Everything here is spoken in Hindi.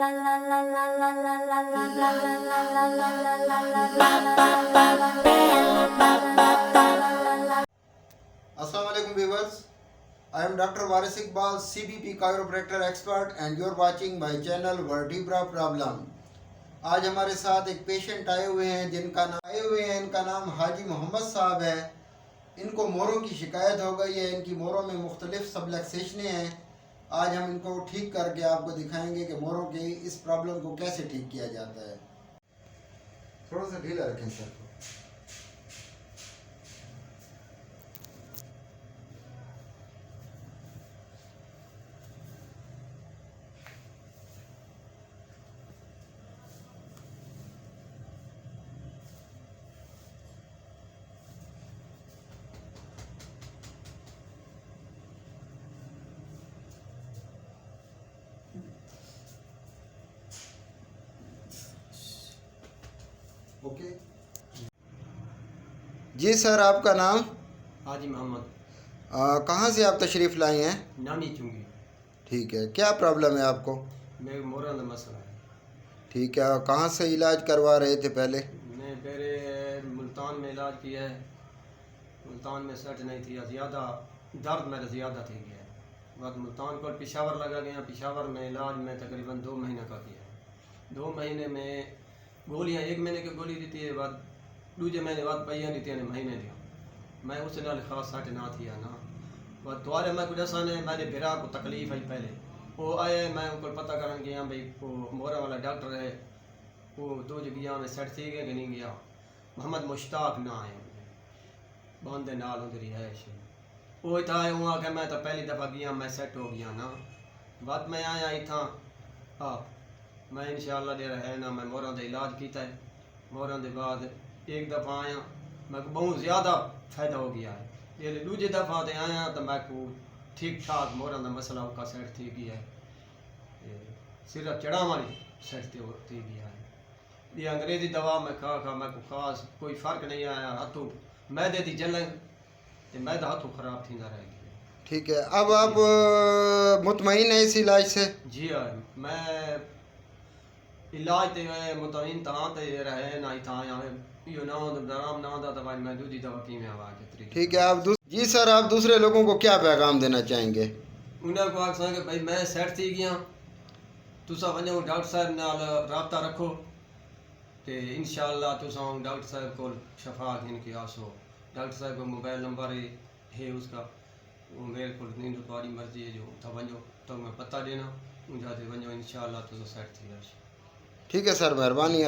Assalamualaikum viewers, I am Dr. Waris Iqbal, CBP chiropractor expert and you are watching my channel Vertebra Problem। आज हमारे साथ एक पेशेंट आए हुए हैं इनका नाम हाजी मोहम्मद साहब है। इनको मोरों की शिकायत हो गई है, इनकी मोरों में मुख्तलिफ सबलक्सेशनें हैं। आज हम इनको ठीक करके आपको दिखाएंगे कि मोरों की इस प्रॉब्लम को कैसे ठीक किया जाता है। थोड़ा सा ढीला रखें सर को। ओके जी सर, आपका नाम? हाजी मोहम्मद। कहाँ से आप तशरीफ़ लाए हैं? नानी चुंगी। ठीक है, क्या प्रॉब्लम है आपको? मेरे मोरा का मसला है। ठीक है, कहाँ से इलाज करवा रहे थे पहले? मैं पहले मुल्तान में इलाज किया है। मुल्तान में सेट नहीं थी, ज़्यादा दर्द मेरा ज़्यादा थी गया। बाद मुल्तान को पेशावर लगा गया। पेशावर में इलाज में तकरीबन 2 महीने का किया। 2 महीने में गोलियाँ 1 महीने की गोली दी थी, बाद दूजे महीने बाद पहियाँ दी थी महीने दिया। मैं उस नाल खास सेट ना थी ना। बाद दोबारा मैं कुछ ऐसा ने मेरे बिरा को तकलीफ़ आई पहले वो आए, मैं उनको पता करन गया भाई वो मोरा वाला डॉक्टर है, वो 2 जगह में सेट थी गया कि नहीं गया। मोहम्मद मुश्ताक ना आए बंदे नाल उधर है वो इतना आए वहाँ के मैं तो पहली दफ़ा गया, मैं सेट हो गया ना। बाद मैं आया इतना हाँ मैं इंशाअल्लाह दे रहा है ना, मैं मोरा का इलाज किया है। मोरा के बाद एक दफ़ा आया मैं बहुत ज़्यादा फ़ायदा हो गया है। ये दूजे दफ़ा ते आया तो मैं को ठीक ठाक मोरा का मसला का सेट थी गया है। सिर्फ चढ़ा वाली सेट थी गया है। ये अंग्रेज़ी दवा मैं खा मैं को खास कोई फ़र्क नहीं आया। हाथों मैदे दी जलन ते मैदा हाथों ख़राब थी रह गया। ठीक है, अब आप मुतमईन है इस इलाज से? जी हाँ, मैं इलाज ते मुतमिन ता ते रहे ना था यो ना दराम ना दा तो मैं दूसरी दवा की में आवाज तरी। ठीक है, आप जी सर, आप दूसरे लोगों को क्या पैगाम देना चाहेंगे? उन्हें को आख कि भाई मैं सेट थी गया, तुसा वनो डॉक्टर साहब नाल राबता रखो ते इंशाअल्लाह तुसा डॉक्टर साहब को शफा इनकी आसो। डॉक्टर साहब का मोबाइल नंबर है उसका, वो मेरे को नहीं तुम्हारी मर्जी है जो था वनो तो मैं पता देना उनसे वनो इंशाअल्लाह तुसा सेट थी। ठीक है सर, मेहरबानी।